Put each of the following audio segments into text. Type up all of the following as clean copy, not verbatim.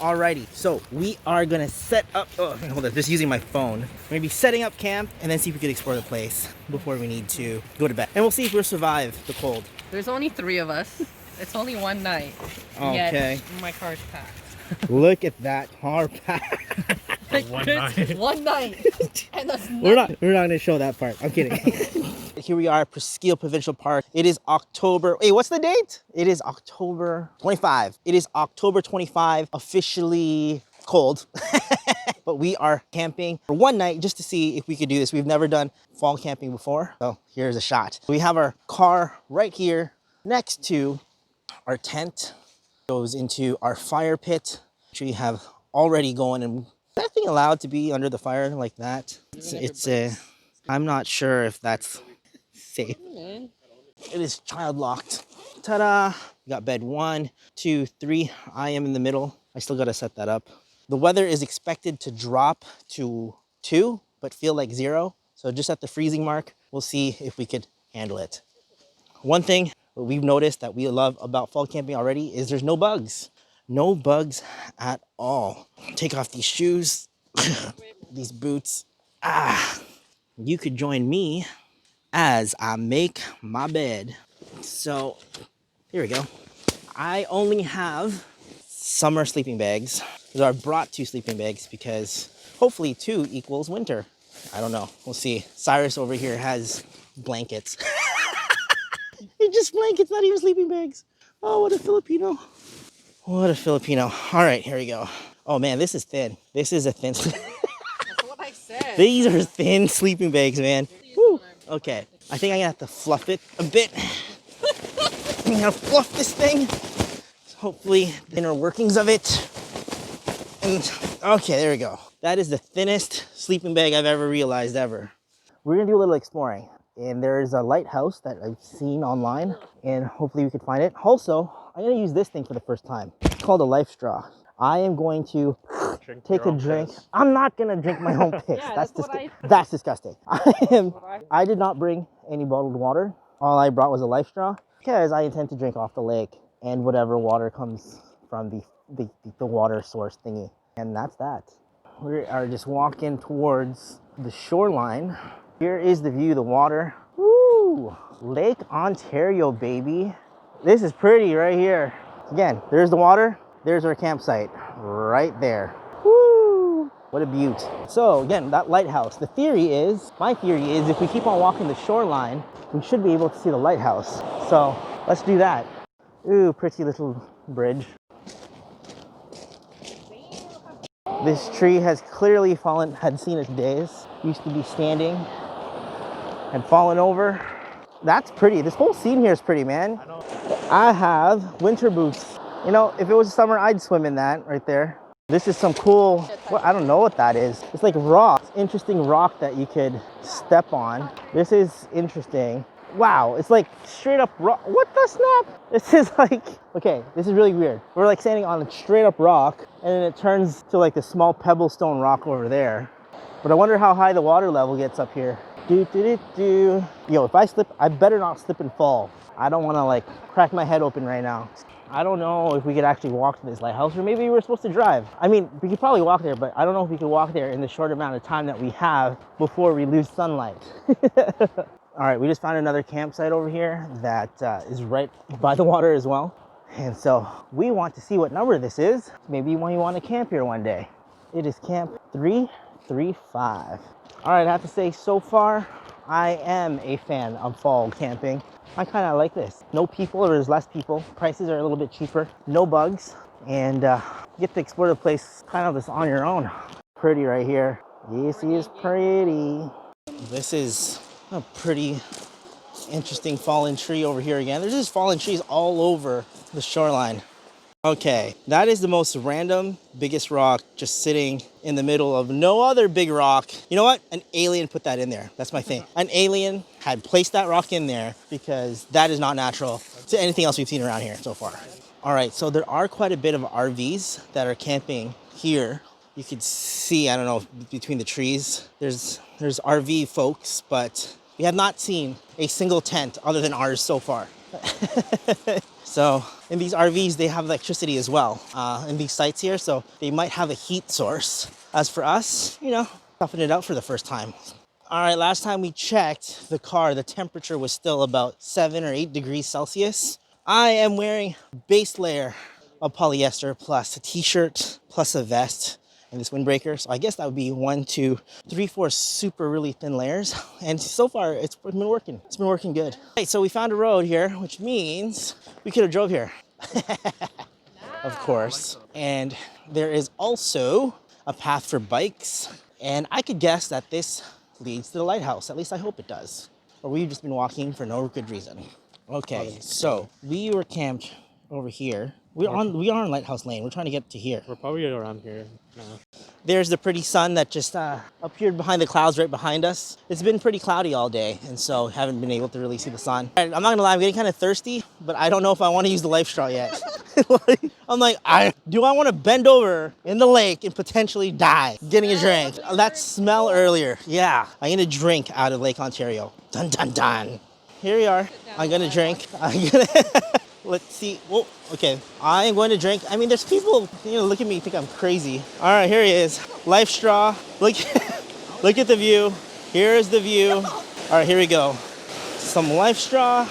Alrighty, so we are gonna set up, oh, hold on, just using my phone. We're gonna be setting up camp and then see if we can explore the place before we need to go to bed. And we'll see if we'll survive the cold. There's only 3 of us. It's only one night. Okay. Yet my car's packed. Look at that car pack. One night. One night. And that's We're not gonna show that part. I'm kidding. Here we are, Presqu'ile Provincial Park. It is October, hey, what's the date? It is October 25. It is October 25, officially cold. But we are camping for one night just to see if we could do this. We've never done fall camping before, so here's a shot. We have our car right here next to our tent. Goes into our fire pit, which we have already going. And is that thing allowed to be under the fire like that? I'm not sure if that's safe. It is child locked. Ta-da! We got bed 1, 2, 3. I am in the middle. I still gotta set that up. The weather is expected to drop to 2, but feel like 0. So just at the freezing mark, we'll see if we could handle it. One thing we've noticed that we love about fall camping already is there's no bugs. No bugs at all. Take off these shoes, these boots. You could join me as I make my bed. So here we go. I only have summer sleeping bags. So I brought 2 sleeping bags because hopefully 2 equals winter. I don't know, we'll see. Cyrus over here has blankets. It's just blankets, not even sleeping bags. Oh, what a Filipino. What a Filipino. All right, here we go. Oh man, this is thin. This is a thin. That's what I said. These are thin sleeping bags, man. Woo. Okay, I think I'm gonna have to fluff it a bit. I'm gonna fluff this thing. Hopefully, the inner workings of it. And okay, there we go. That is the thinnest sleeping bag I've ever realized ever. We're gonna do a little exploring. And there's a lighthouse that I've seen online, and hopefully we could find it. Also, I'm gonna use this thing for the first time. It's called a life straw. I am going to take a drink. Piss. I'm not gonna drink my own piss. Yeah, that's disgusting. I did not bring any bottled water. All I brought was a life straw because I intend to drink off the lake and whatever water comes from the water source thingy. And that's that. We are just walking towards the shoreline. Here is the view, the water. Woo! Lake Ontario, baby. This is pretty right here. Again, there's the water. There's our campsite right there. Woo! What a beaut. So again, that lighthouse. My theory is if we keep on walking the shoreline, we should be able to see the lighthouse. So let's do that. Ooh, pretty little bridge. This tree has clearly had seen its days. Used to be standing. And fallen over. That's pretty. This whole scene here is pretty, man. I have winter boots. You know, if it was summer, I'd swim in that right there. This is some cool, well, I don't know what that is. It's like rock. It's interesting rock that you could step on. This is interesting. Wow, it's like straight up rock. What the snap? This is like, okay, this is really weird. We're like standing on a straight up rock, and then it turns to like the small pebble stone rock over there. But I wonder how high the water level gets up here. Yo, if I slip, I better not slip and fall. I don't want to like crack my head open right now. I don't know if we could actually walk to this lighthouse, or maybe we're supposed to drive. I mean, we could probably walk there, but I don't know if we could walk there in the short amount of time that we have before we lose sunlight. All right, we just found another campsite over here that is right by the water as well. And so we want to see what number this is. Maybe when you want to camp here one day. It is camp 335. All right, I have to say, so far, I am a fan of fall camping. I kind of like this. No people, or there's less people. Prices are a little bit cheaper. No bugs. And you get to explore the place kind of just on your own. Pretty right here. This is pretty. This is a pretty interesting fallen tree over here again. There's just fallen trees all over the shoreline. Okay, that is the most random, biggest rock just sitting in the middle of no other big rock. You know what? An alien put that in there. That's my thing. An alien had placed that rock in there because that is not natural to anything else we've seen around here so far. All right, so there are quite a bit of RVs that are camping here. You could see, I don't know, between the trees, there's RV folks, but we have not seen a single tent other than ours so far. So in these RVs, they have electricity as well in these sites here. So they might have a heat source. As for us, you know, toughing it out for the first time. All right, last time we checked the car, the temperature was still about 7 or 8 degrees Celsius. I am wearing a base layer of polyester plus a t-shirt plus a vest and this windbreaker. So I guess that would be 1, 2, 3, 4 super really thin layers. And so far it's been working. It's been working good. Okay, so we found a road here, which means we could have drove here. Of course. And there is also a path for bikes. And I could guess that this leads to the lighthouse. At least I hope it does. Or we've just been walking for no good reason. Okay, so we were camped over here. We are on Lighthouse Lane. We're trying to get to here. We're probably around here now. There's the pretty sun that just appeared behind the clouds right behind us. It's been pretty cloudy all day, and so haven't been able to really see the sun. I'm not gonna lie, I'm getting kind of thirsty, but I don't know if I want to use the life straw yet. I'm like, do I want to bend over in the lake and potentially die getting a drink? That smell earlier, yeah. I'm gonna drink out of Lake Ontario. Dun dun dun. Here we are. I'm gonna drink. Let's see. Whoa, okay. I'm going to drink. I mean, there's people, look at me, think I'm crazy. All right, here he is. Life straw. Look, look at the view. Here is the view. All right, here we go. Some life straw.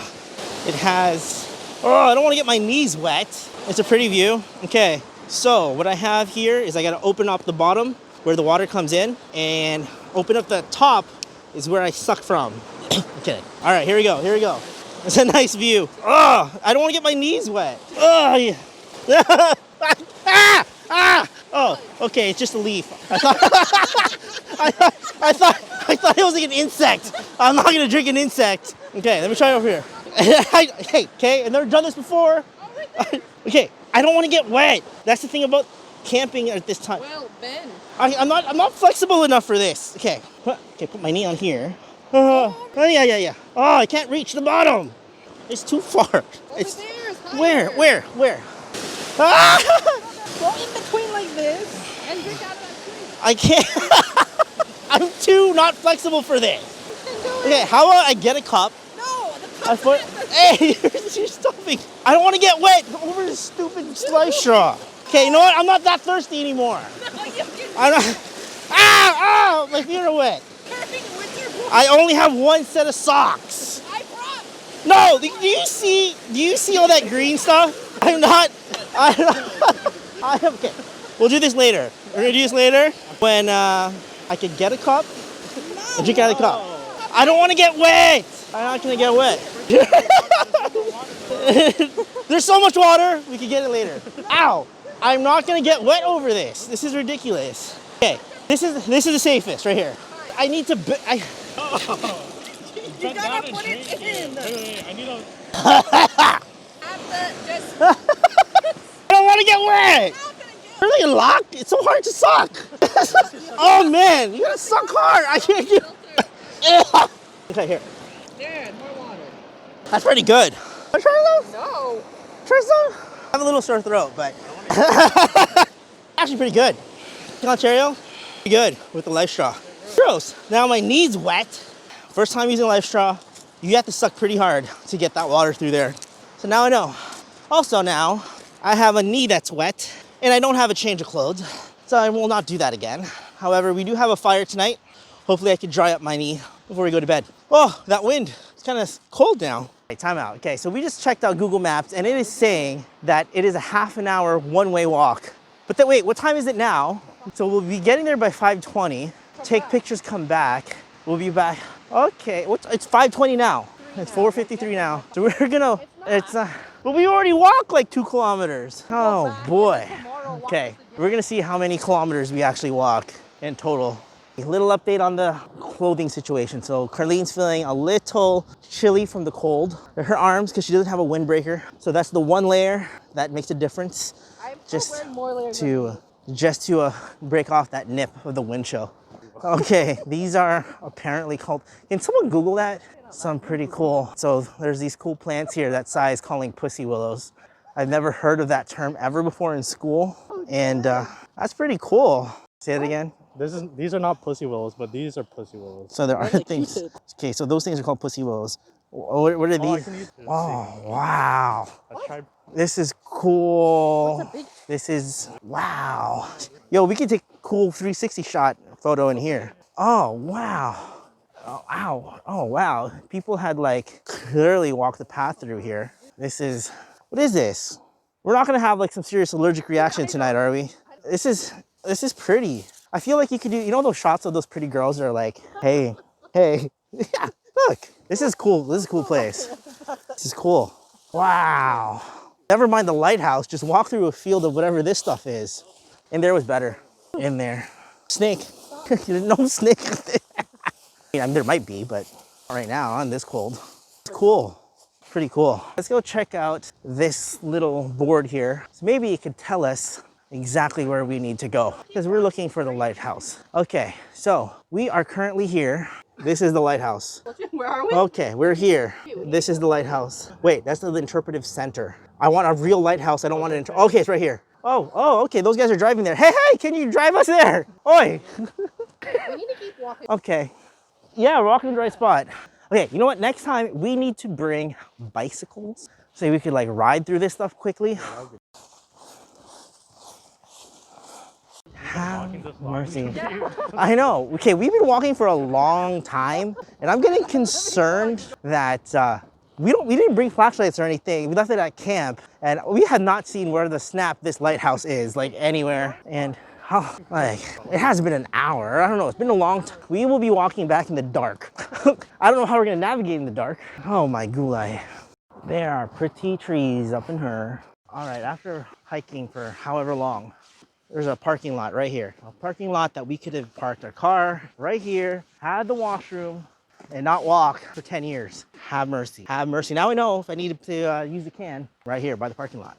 It has, I don't want to get my knees wet. It's a pretty view. Okay, so what I have here is I got to open up the bottom where the water comes in and open up the top is where I suck from. Okay. All right, here we go. Here we go. It's a nice view. Oh, I don't want to get my knees wet. Oh, yeah. Oh, okay, it's just a leaf. I thought it was like an insect. I'm not gonna drink an insect. Okay, let me try it over here. Hey, okay, I've never done this before. Okay, I don't want to get wet. That's the thing about camping at this time. Well, Ben. I'm not flexible enough for this. Okay, put my knee on here. Yeah. Oh, I can't reach the bottom. It's too far. Over there is higher. Where? Ah! Go in between like this and drink out of that tree. I can't. I'm too not flexible for this. Okay, how about I get a cup? No, the cup. Hey, you're stopping. I don't want to get wet over this stupid life straw. Okay, you know what? I'm not that thirsty anymore. No, you I'm not. Ow! My feet are wet. I only have one set of socks. I brought. No, do you see all that green stuff? I'm not. Okay. We'll do this later. We're gonna do this later when I can get a cup and drink out of the cup. I don't want to get wet. I'm not gonna get wet. There's so much water. We can get it later. Ow! I'm not gonna get wet over this. This is ridiculous. Okay, this is the safest right here. I need to. You gotta put it in. Wait, I need a... I don't want to get wet. Really locked? It's so hard to suck. Oh man, you gotta suck hard. I can't get. Okay, here. There, more water. That's pretty good. Want to try those? No. Try some? I have a little sore throat, but actually pretty good. In Ontario, pretty good with the life straw. Gross. Now my knee's wet. First time using a life straw, you have to suck pretty hard to get that water through there. So now I know. Also now, I have a knee that's wet and I don't have a change of clothes. So I will not do that again. However, we do have a fire tonight. Hopefully I can dry up my knee before we go to bed. Oh, that wind. It's kind of cold now. Okay, time out. Okay, so we just checked out Google Maps and it is saying that it is a half an hour one-way walk. But then wait, what time is it now? So we'll be getting there by 5:20. Take pictures, come back. We'll be back. Okay, it's 5:20 now. It's 4:53 now. So we're gonna, but we already walked like 2 kilometers. Oh boy. Okay, we're gonna see how many kilometers we actually walk in total. A little update on the clothing situation. So Carlene's feeling a little chilly from the cold. Her arms, because she doesn't have a windbreaker. So that's the one layer that makes a difference. Just to break off that nip of the wind chill. Okay, these are apparently called, can someone Google that? Some pretty cool. So there's these cool plants here that Sai is calling pussy willows. I've never heard of that term ever before in school. And that's pretty cool. Say it again. These are not pussy willows, but these are pussy willows. So there are things. Okay, so those things are called pussy willows. What are Oh, I these? can use this. Oh, wow. I tried. This is cool. What's a big? This is, wow. Yo, we can take cool 360 shot photo in here. Oh, wow. Oh, ow. Oh, wow. People had like clearly walked the path through here. This is, what is this? We're not gonna have like some serious allergic reaction tonight, are we? This is pretty. I feel like you could do, you know those shots of those pretty girls that are like, hey, hey, yeah, look, this is cool. This is a cool place. This is cool. Wow. Never mind the lighthouse, just walk through a field of whatever this stuff is. And there was better in there. Snake. No snake. I mean, there might be, but right now on this cold. It's cool. Pretty cool. Let's go check out this little board here. So maybe it could tell us exactly where we need to go because we're looking for the lighthouse. Okay, so we are currently here. This is the lighthouse. Where are we? Okay, we're here. This is the lighthouse. Wait, that's the interpretive center. I want a real lighthouse. I don't want an okay, it's right here. Oh, okay, those guys are driving there. Hey, can you drive us there? Oi. We need to keep walking. Okay. Yeah, we're walking to the right spot. Okay, you know what? Next time we need to bring bicycles so we could like ride through this stuff quickly. Have mercy. I know. Okay, we've been walking for a long time, and I'm getting concerned that we didn't bring flashlights or anything. We left it at camp, and we had not seen where the snap this lighthouse is, like anywhere. And like it has been an hour. I don't know. It's been a long time. We will be walking back in the dark. I don't know how we're gonna navigate in the dark. Oh my gulai. There are pretty trees up in her. All right, after hiking for however long, there's a parking lot right here. A parking lot that we could have parked our car right here, had the washroom, and not walk for 10 years. Have mercy. Have mercy. Now we know if I need to use the can right here by the parking lot.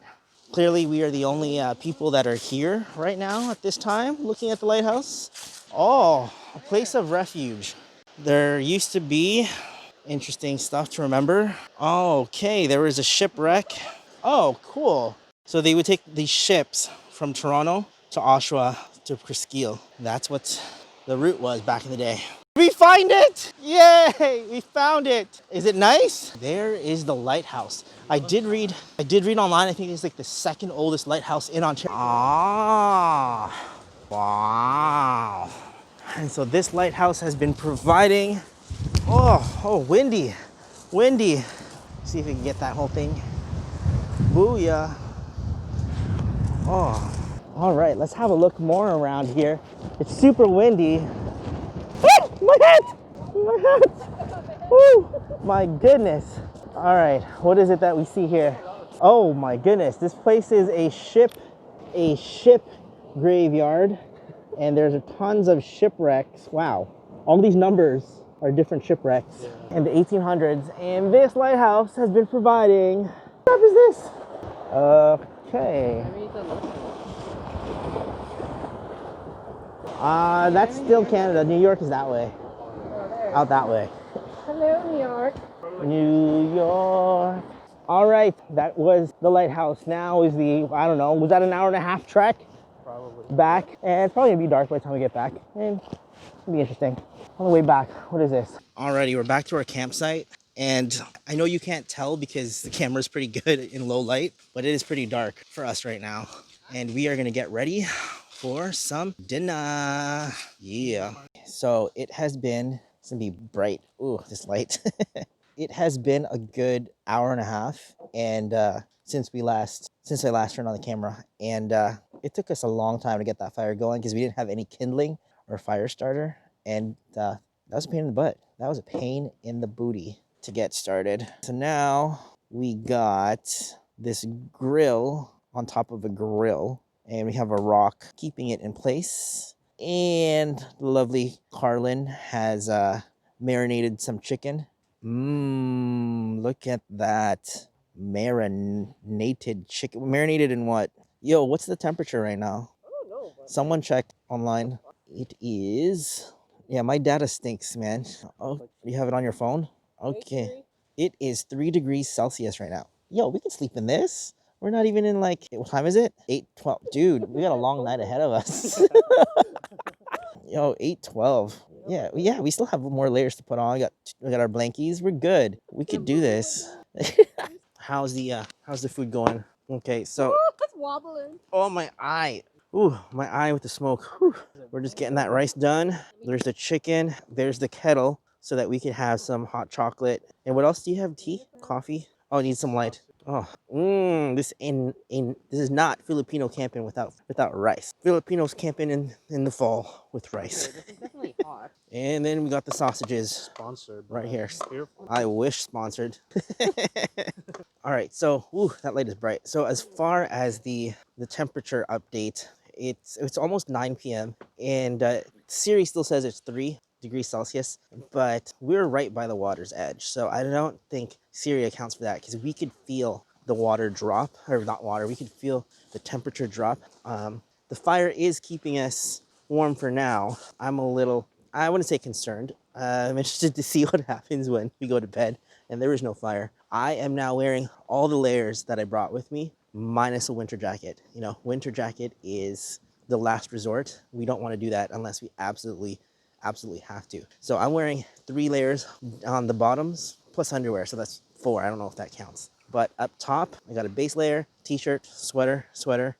Clearly, we are the only people that are here right now at this time looking at the lighthouse. Oh, a place of refuge. There used to be interesting stuff to remember. Okay, there was a shipwreck. Oh, cool. So they would take these ships from Toronto to Oshawa to Presqu'ile. That's what the route was back in the day. We find it! Yay! We found it. Is it nice? There is the lighthouse. I did read online, I think it's like the second oldest lighthouse in Ontario. Ah, wow. And so this lighthouse has been providing, windy. See if we can get that whole thing. Booyah. Oh, all right, let's have a look more around here. It's super windy. Ah, my hat! My hat! Woo! My goodness. All right, what is it that we see here? Oh my goodness, this place is a ship graveyard, and there's tons of shipwrecks. Wow, all these numbers are different shipwrecks in the 1800s, and this lighthouse has been providing. What is this? Okay. That's still Canada. New York is that way. Out that way. Hello, New York. New York. All right, that was the lighthouse. Now is the, I don't know, was that an hour and a half trek? Probably. Back, and it's probably gonna be dark by the time we get back. And it'll be interesting. On the way back, what is this? Alrighty, we're back to our campsite. And I know you can't tell because the camera's pretty good in low light, but it is pretty dark for us right now. And we are gonna get ready for some dinner. Yeah. So it has been, it's gonna be bright. Ooh, this light. It has been a good hour and a half, and since I last turned on the camera, and it took us a long time to get that fire going because we didn't have any kindling or fire starter, and that was a pain in the butt. That was a pain in the booty to get started. So now we got this grill on top of a grill, and we have a rock keeping it in place. And the lovely Carlin has marinated some chicken. Look at that. Marinated chicken. Marinated in what? Yo, what's the temperature right now? I don't know. Someone check online. It is, yeah, my data stinks, man. Oh, you have it on your phone? Okay. It is 3 degrees Celsius right now. Yo, we can sleep in this. We're not even in like, what time is it? 8:12. Dude, we got a long night ahead of us. Yo, 8:12. Yeah, we still have more layers to put on. We got our blankies. We're good. We could do this. How's the food going? Okay, so It's wobbling. oh my eye. Ooh, my eye with the smoke. Whew. We're just getting that rice done. There's the chicken. There's the kettle so that we can have some hot chocolate. And what else do you have? Tea? Coffee? Oh, I need some light. Oh, this is not Filipino camping without rice. Filipinos camping in the fall with rice. This is definitely hot. And then we got the sausages Sponsored. right here. Fearful. I wish sponsored. All right, so that light is bright. So as far as the temperature update, it's almost 9 p.m. and Siri still says it's 3 degrees Celsius, but we're right by the water's edge. So I don't think Siri accounts for that because we could feel the water drop, or not water, we could feel the temperature drop. The fire is keeping us warm for now. I'm a little, I wouldn't say concerned. I'm interested to see what happens when we go to bed and there is no fire. I am now wearing all the layers that I brought with me, minus a winter jacket. You know, winter jacket is the last resort. We don't want to do that unless we absolutely have to. So I'm wearing 3 layers on the bottoms plus underwear, so that's 4. I don't know if that counts. But up top, I got a base layer, t-shirt, sweater,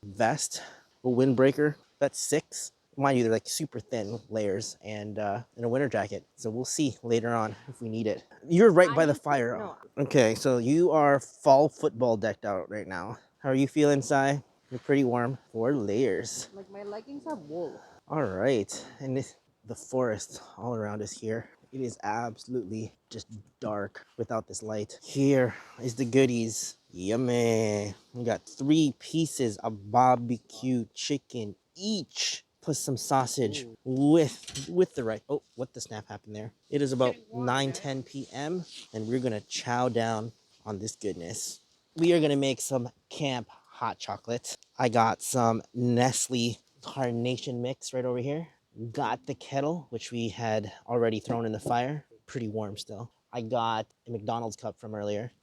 vest, a windbreaker. That's 6. Mind you, they're like super thin layers, and a winter jacket. So we'll see later on if we need it. You're right by the fire. No. Okay, so you are fall football decked out right now. How are you feeling, Sai? You're pretty warm. 4 layers. Like my leggings have wool. All right, and the forest all around us here. It is absolutely just dark without this light. Here is the goodies. Yummy. We got 3 pieces of barbecue chicken each, plus some sausage with the rice. Oh, what the snap happened there? It is about 9:10 p.m. and we're gonna chow down on this goodness. We are gonna make some camp hot chocolate. I got some Nestle carnation mix right over here. Got the kettle, which we had already thrown in the fire. Pretty warm still. I got a McDonald's cup from earlier.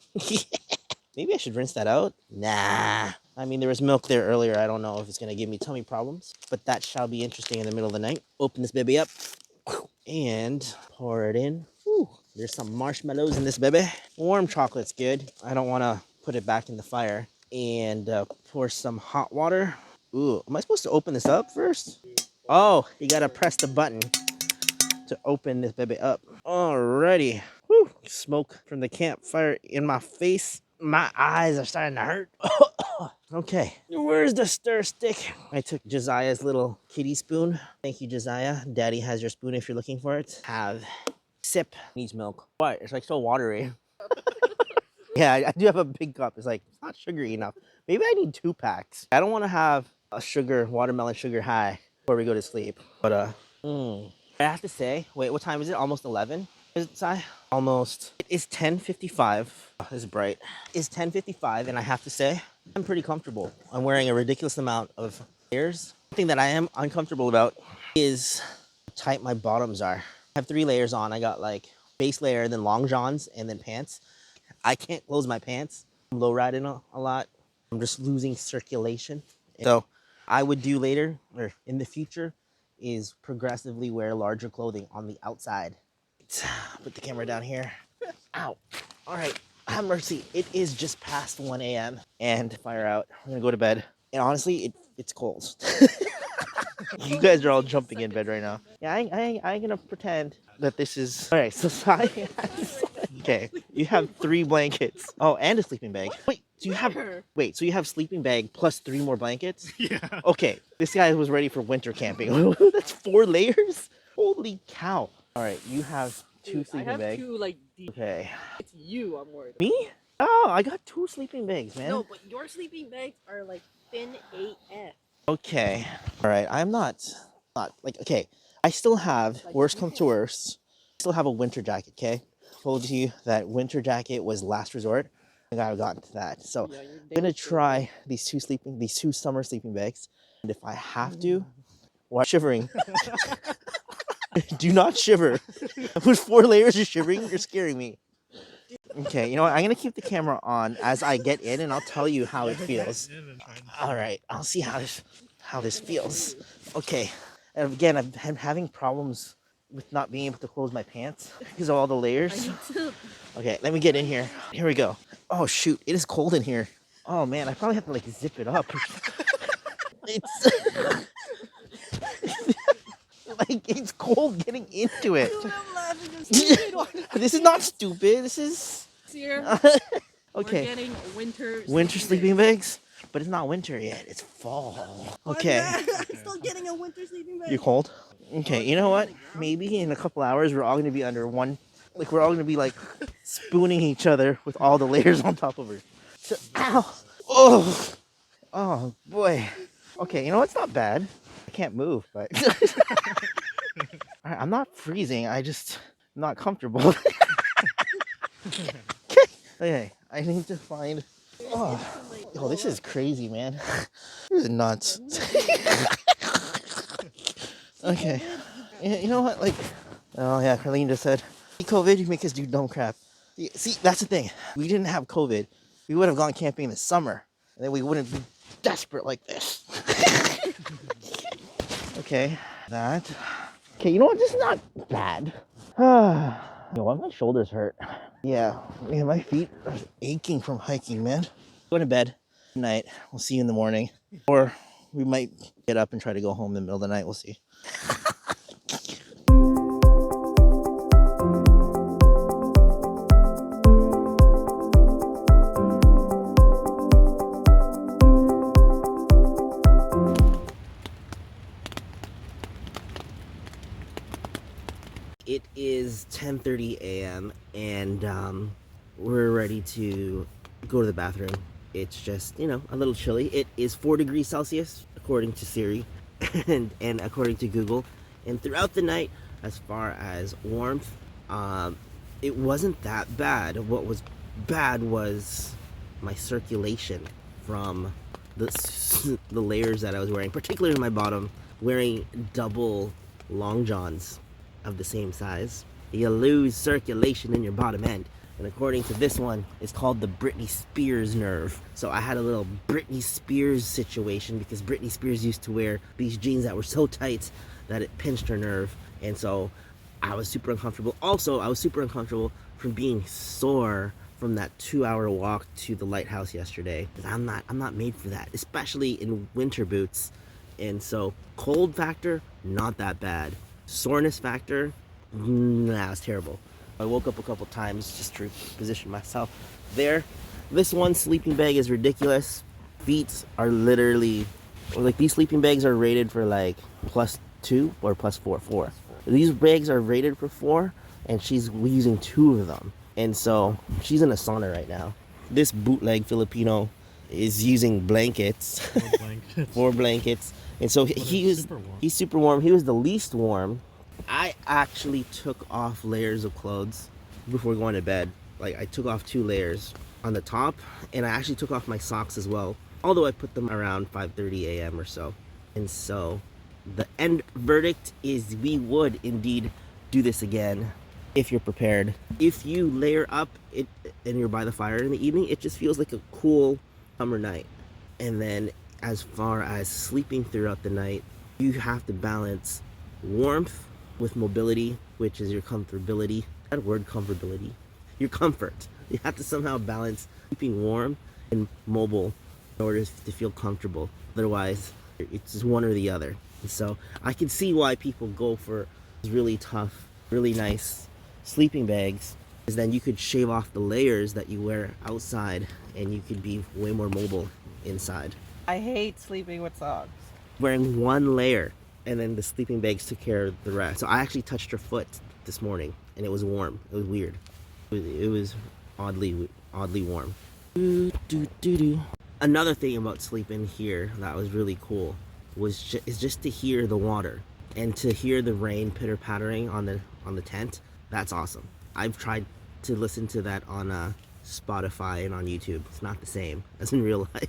Maybe I should rinse that out. Nah. I mean, there was milk there earlier. I don't know if it's going to give me tummy problems, but that shall be interesting in the middle of the night. Open this baby up and pour it in. Whew. There's some marshmallows in this baby. Warm chocolate's good. I don't want to put it back in the fire. And pour some hot water. Ooh, am I supposed to open this up first? Oh, you gotta press the button to open this baby up. Alrighty. Whew. Smoke from the campfire in my face. My eyes are starting to hurt. Okay, where's the stir stick? I took Josiah's little kitty spoon. Thank you, Josiah. Daddy has your spoon if you're looking for it. Have. Sip. Needs milk. What? It's like so watery. Yeah, I do have a big cup. It's like, it's not sugary enough. Maybe I need 2 packs. I don't want to have a watermelon sugar high before we go to sleep. But I have to say, wait, what time is it? Almost 11? Is it, Si? Almost. It is 10:55. Oh, this is bright. It's 10:55, and I have to say, I'm pretty comfortable. I'm wearing a ridiculous amount of layers. One thing that I am uncomfortable about is how tight my bottoms are. I have 3 layers on. I got like base layer, then long johns, and then pants. I can't close my pants. I'm low riding a lot. I'm just losing circulation. So I would do later, or in the future, is progressively wear larger clothing on the outside. Put the camera down here. Ow. All right, have mercy. It is just past 1 a.m. and fire out. I'm gonna go to bed. And honestly, it's cold. You guys are all jumping in bed right now. Yeah, I ain't gonna pretend that this is... All right, so okay, you have 3 blankets. Oh, and a sleeping bag. Wait, so you have sleeping bag plus 3 more blankets? Yeah. Okay, this guy was ready for winter camping. That's 4 layers? Holy cow. All right, you have 2 sleeping bags. I have 2 like deep. Okay. It's you I'm worried about. Me? Oh, I got 2 sleeping bags, man. No, but your sleeping bags are like thin AF. Okay. All right, I'm not like, okay, I still have, worst come to worst, I still have a winter jacket, okay? I told you that winter jacket was last resort. I think I've gotten to that. So Yeah, I'm gonna try these 2 summer sleeping bags. And if I have to, why shivering? Do not shiver. With 4 layers of shivering, you're scaring me. Okay, you know what? I'm gonna keep the camera on as I get in, and I'll tell you how it feels. All right, I'll see how this feels. Okay, and again, I'm having problems with not being able to close my pants because of all the I layers. need to. Okay, let me get in here. Here we go. Oh shoot, it is cold in here. Oh man, I probably have to like zip it up. It's like it's cold getting into it. Dude, I'm laughing. I'm stupid. This is not stupid. This is Here, we're okay. getting winter Sleeping bags, but it's not winter yet. It's fall. Okay. I'm still getting a winter sleeping bag. You're cold? Okay, you know what? Maybe in a couple hours we're all gonna be under one, like we're all gonna be like spooning each other with all the layers on top of her. So, ow! Oh! Oh boy. Okay, you know what's not bad? I can't move, but I'm not freezing. I'm not comfortable. Okay, I need to find. Oh, this is crazy, man. This is nuts. Okay. You know what? Like, oh yeah, Carlene just said, COVID, you make us do dumb crap. See, that's the thing. We didn't have COVID. We would have gone camping this summer, and then we wouldn't be desperate like this. Okay, that. Okay, you know what? This is not bad. Yo, why my shoulders hurt? Yeah, man, my feet are aching from hiking, man. Go to bed. Good night. We'll see you in the morning. Or we might get up and try to go home in the middle of the night. We'll see. It is 10:30 a.m. and we're ready to go to the bathroom. It's just, a little chilly. It is 4 degrees Celsius according to Siri and according to Google. And throughout the night, as far as warmth, it wasn't that bad. What was bad was my circulation from the layers that I was wearing, particularly in my bottom, wearing double long johns of the same size. You lose circulation in your bottom end, and according to this one, it's called the Britney Spears nerve. So I had a little Britney Spears situation because Britney Spears used to wear these jeans that were so tight that it pinched her nerve, and so I was super uncomfortable. Also, I was super uncomfortable from being sore from that 2-hour walk to the lighthouse yesterday, because I'm not made for that, especially in winter boots. And so cold factor, not that bad. Soreness factor, nah, it's terrible. I woke up a couple times just to position myself there. This one sleeping bag is ridiculous. Feet are literally, like, these sleeping bags are rated for like +2 or +4. These bags are rated for 4, and she's using 2 of them. And so she's in a sauna right now. This bootleg Filipino is using blankets. 4 blankets. And so he's super warm. He was the least warm. I actually took off layers of clothes before going to bed. Like, I took off 2 layers on the top, and I actually took off my socks as well, although I put them around 5:30 a.m. or so. And so the end verdict is we would indeed do this again if you're prepared. If you layer up it and you're by the fire in the evening, it just feels like a cool summer night. And then as far as sleeping throughout the night, you have to balance warmth with mobility, which is your comfortability. That word, comfortability, your comfort. You have to somehow balance keeping warm and mobile in order to feel comfortable. Otherwise, it's just one or the other. And so I can see why people go for really tough, really nice sleeping bags, because then you could shave off the layers that you wear outside and you could be way more mobile inside. I hate sleeping with socks. Wearing 1 layer, and then the sleeping bags took care of the rest. So I actually touched her foot this morning, and it was warm. It was weird. It was oddly warm. Another thing about sleeping here that was really cool is just to hear the water and to hear the rain pitter-pattering on the tent. That's awesome. I've tried to listen to that on Spotify and on YouTube. It's not the same as in real life.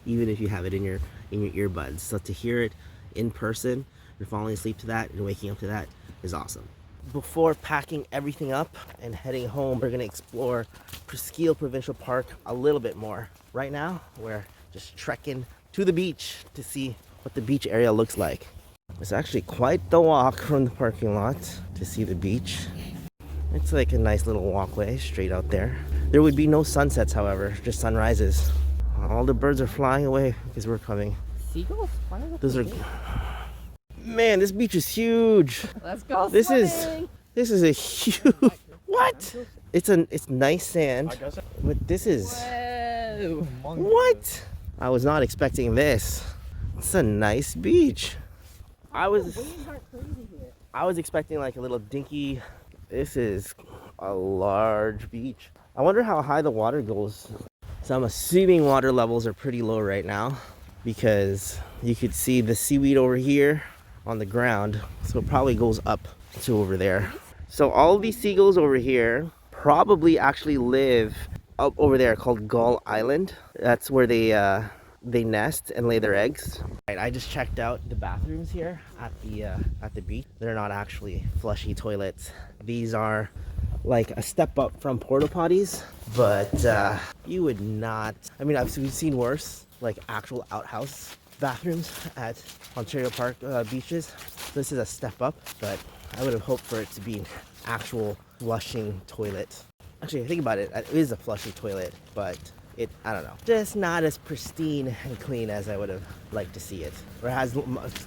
Even if you have it in your earbuds. So to hear it in person and falling asleep to that and waking up to that is awesome. Before packing everything up and heading home, we're gonna explore Presqu'ile Provincial Park a little bit more. Right now, we're just trekking to the beach to see what the beach area looks like. It's actually quite the walk from the parking lot to see the beach. It's like a nice little walkway straight out there. There would be no sunsets, however, just sunrises. All the birds are flying away because we're coming. Seagulls? Those are... Man, this beach is huge. Let's go This swimming. is a huge... What? It's nice sand, but this is... Whoa. What? I was not expecting this. It's a nice beach. I was expecting like a little dinky. This is a large beach. I wonder how high the water goes. So I'm assuming water levels are pretty low right now because you could see the seaweed over here on the ground. So it probably goes up to over there. So all of these seagulls over here probably actually live up over there called Gull Island. That's where they nest and lay their eggs. Right, I just checked out the bathrooms here at the beach. They're not actually flushy toilets. These are like a step up from porta potties, but you would not. I mean, we've seen worse, like actual outhouse bathrooms at Ontario Park beaches. This is a step up, but I would have hoped for it to be an actual flushing toilet. Actually, think about it. It is a flushing toilet, but I don't know, just not as pristine and clean as I would have liked to see it, or as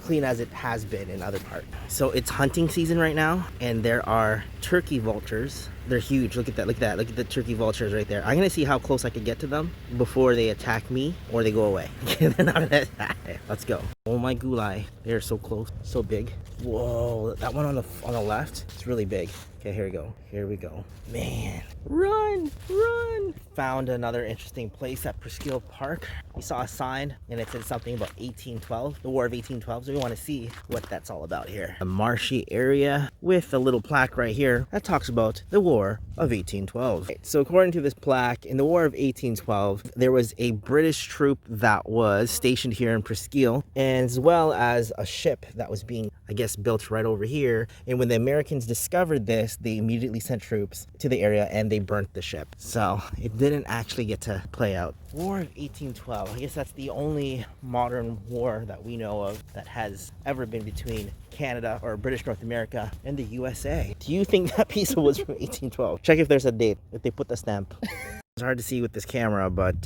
clean as it has been in other parts. So it's hunting season right now, and there are turkey vultures. They're huge. Look at that, look at that, look at the turkey vultures right there. I'm gonna see how close I can get to them before they attack me or they go away. They're not gonna attack. Let's go. Oh my gulai, they're so close, so big. Whoa, that one on the left, it's really big. Okay, here we go. Here we go. Man, run, run. Found another interesting place at Presqu'ile Park. We saw a sign and it said something about 1812, the War of 1812. So we want to see what that's all about here. A marshy area with a little plaque right here that talks about the War of 1812. Okay, so according to this plaque, in the War of 1812, there was a British troop that was stationed here in Presqu'ile, and as well as a ship that was being, I guess, built right over here. And when the Americans discovered this, they immediately sent troops to the area and they burnt the ship. So it didn't actually get to play out. War of 1812. I guess that's the only modern war that we know of that has ever been between Canada or British North America and the USA. Do you think that piece was from 1812? Check if there's a date, if they put the stamp. It's hard to see with this camera, but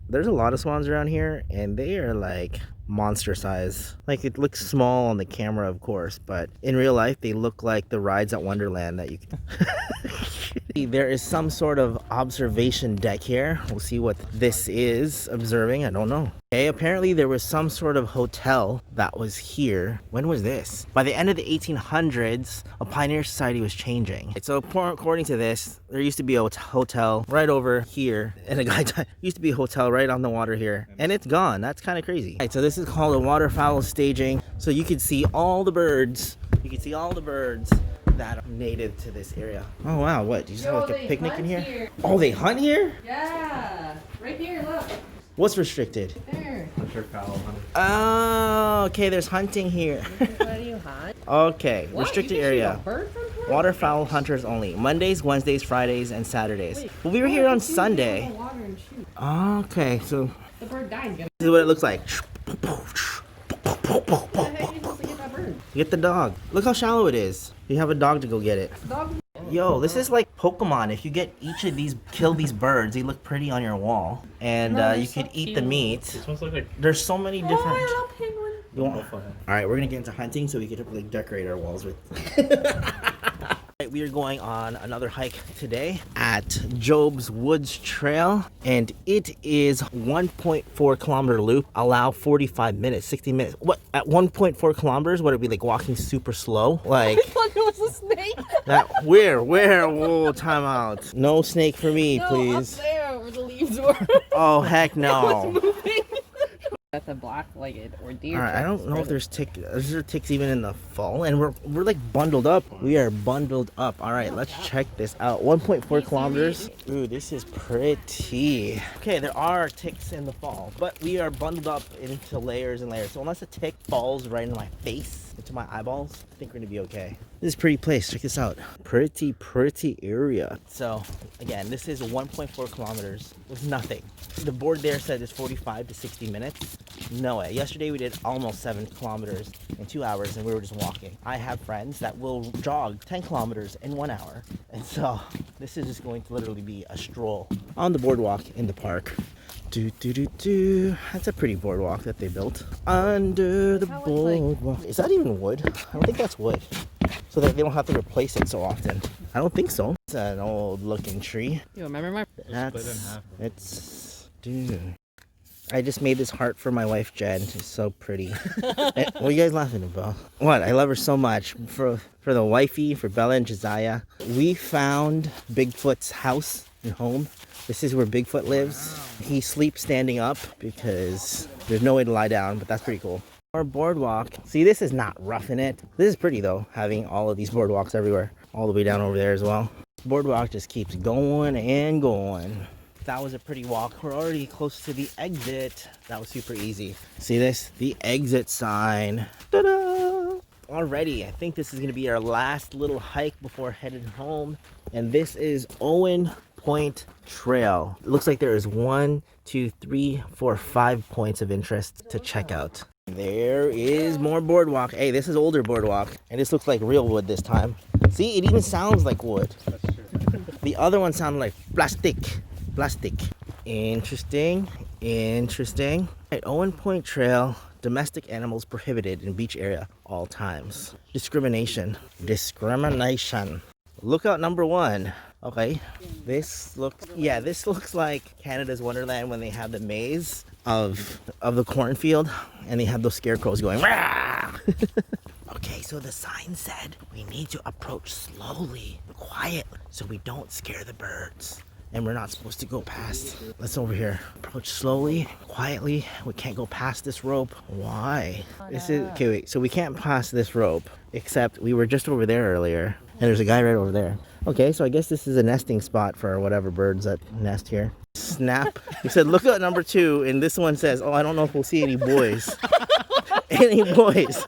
there's a lot of swans around here and they are like monster size. Like, it looks small on the camera, of course, but in real life they look like the rides at Wonderland that you can There is some sort of observation deck here. We'll see what this is observing. I don't know. Okay, apparently there was some sort of hotel that was here. When was this? By the end of the 1800s, a pioneer society was changing. So according to this, there used to be a hotel right over here, and a guy died. Used to be a hotel right on the water here, and it's gone. That's kind of crazy. Right, so this is called a waterfowl staging. So you can see all the birds. You can see all the birds that are native to this area. Oh wow, what? Do you just have like a picnic in here? Oh, they hunt here? Yeah, right here, look. What's restricted? There. Oh, okay, there's hunting here. Where do you hunt? Okay, What? restricted You can area. shoot a bird from here? Waterfowl hunters only. Mondays, Wednesdays, Fridays, and Saturdays. Wait. Well, we were here on Sunday. In the water and shoot. Okay, so The bird died. this is what it looks like. How the heck are you supposed to get that bird? Get the dog. Look how shallow it is. You have a dog to go get it. Dog. Yo, this is like Pokemon. If you get each of these, kill these birds, they look pretty on your wall. And No, you they're could so eat the cute. meat. This one's like There's so many different... Oh, I love penguins. You want... Alright, we're gonna get into hunting so we can like decorate our walls with... We are going on another hike today at Job's Woods Trail, and it is 1.4 kilometer loop. Allow 45 minutes, 60 minutes. What, at 1.4 kilometers, would it be like walking super slow? Like, I thought it was a snake. that, where? Whoa, time out. No snake for me, No, please. up there where the leaves were. Oh, heck It was no. moving. That's a black-legged or deer. Alright, I don't know if there's ticks. Is there ticks even in the fall? And we're like bundled up. We are bundled up. Alright, let's check this out. 1.4 kilometers. Ooh, this is pretty. Okay, there are ticks in the fall, but we are bundled up into layers and layers. So unless a tick falls right in my face, into my eyeballs, I think we're gonna be okay. This is a pretty place. Check this out. Pretty area. So again, this is 1.4 kilometers with nothing. The board there said it's 45 to 60 minutes. No way. Yesterday we did almost 7 kilometers in 2 hours and we were just walking. I have friends that will jog 10 kilometers in 1 hour. And so this is just going to literally be a stroll on the boardwalk in the park. That's a pretty boardwalk that they built under the boardwalk. Is that even wood? I don't think that's wood. So that they don't have to replace it so often. I don't think so. It's an old looking tree. You remember my? Dude. I just made this heart for my wife Jen. She's so pretty. What are you guys laughing about? What? I love her so much. For the wifey, for Bella and Josiah. We found Bigfoot's house and home. This is where Bigfoot lives. He sleeps standing up because there's no way to lie down, but that's pretty cool. Our boardwalk. See, this is not roughing it. This is pretty though, having all of these boardwalks everywhere. All the way down over there as well. Boardwalk just keeps going and going. That was a pretty walk. We're already close to the exit. That was super easy. See this? The exit sign. Ta-da! Alrighty, I think this is gonna be our last little hike before heading home. And this is Owen Point Trail. It looks like there is 1, 2, 3, 4, 5 points of interest to check out. There is more boardwalk. Hey, this is older boardwalk. And this looks like real wood this time. See, it even sounds like wood. The other one sounded like plastic. Interesting. At Owen Point Trail, domestic animals prohibited in beach area all times. Discrimination. Lookout number 1. Okay, this looks like Canada's Wonderland when they have the maze of the cornfield and they have those scarecrows going rah! Okay, so the sign said we need to approach slowly, quietly, so we don't scare the birds. And we're not supposed to go past. Let's over here. Approach slowly, quietly. We can't go past this rope. Why? This is okay. Wait. So we can't pass this rope, except we were just over there earlier, and there's a guy right over there. Okay, so I guess this is a nesting spot for whatever birds that nest here. Snap. He said, look at number 2, and this one says, oh, I don't know if we'll see any boys. Any boys.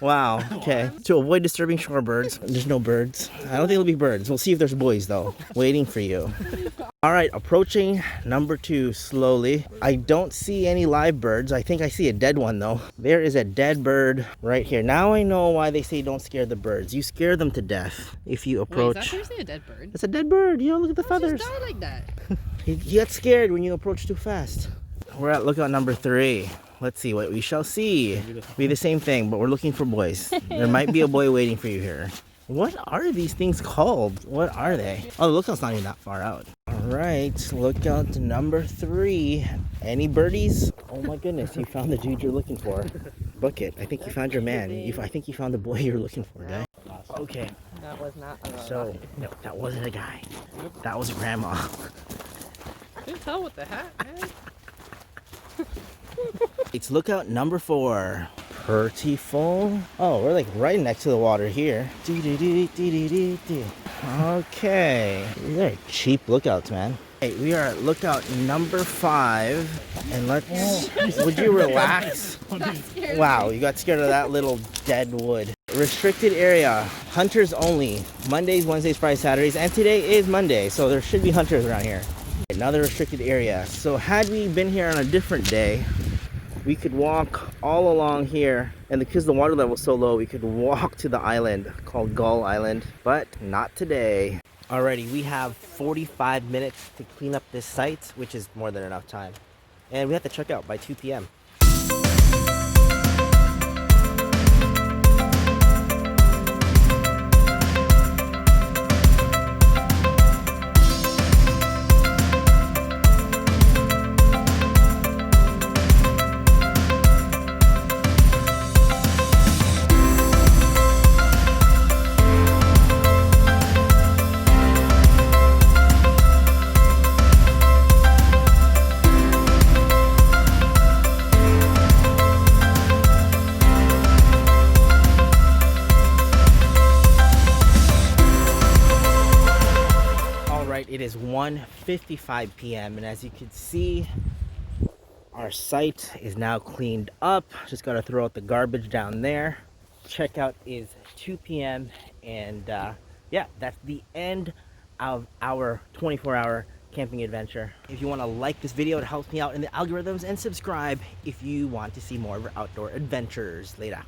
Wow. Okay. To avoid disturbing shorebirds, there's no birds. I don't think there'll be birds. We'll see if there's boys though, waiting for you. All right, approaching number 2 slowly. I don't see any live birds. I think I see a dead one though. There is a dead bird right here. Now I know why they say don't scare the birds. You scare them to death if you approach. Wait, is that seriously a dead bird? It's a dead bird. You know, look at the feathers. Just die like that. He gets scared when you approach too fast. We're at lookout number 3. Let's see what we shall see. Be the same thing, but we're looking for boys. There might be a boy waiting for you here. What are these things called? What are they? Oh, the lookout's not even that far out. All right, lookout number 3. Any birdies? Oh my goodness, you found the dude you're looking for. Book it. I think you found your man. I think you found the boy you're looking for, guy. Okay. That was not a So, no, that wasn't a guy. That was grandma. You can tell with the hat, man. It's lookout number 4. Pretty full. Oh, we're like right next to the water here. Okay. These are cheap lookouts, man. Hey, we are at lookout number 5. And let's... Would you relax? Wow, you got scared of that little dead wood. Restricted area. Hunters only. Mondays, Wednesdays, Fridays, Saturdays. And today is Monday, so there should be hunters around here. Another restricted area. So had we been here on a different day, we could walk all along here, and because the water level is so low, we could walk to the island called Gull Island, but not today. Alrighty, we have 45 minutes to clean up this site, which is more than enough time, and we have to check out by 2 p.m. It is 1:55 p.m. and as you can see, Our site is now cleaned up. Just got to throw out the garbage down there. Checkout is 2 p.m. and yeah, that's the end of our 24-hour camping adventure. If you want to like this video, it helps me out in the algorithms, and subscribe if you want to see more of our outdoor adventures. Later.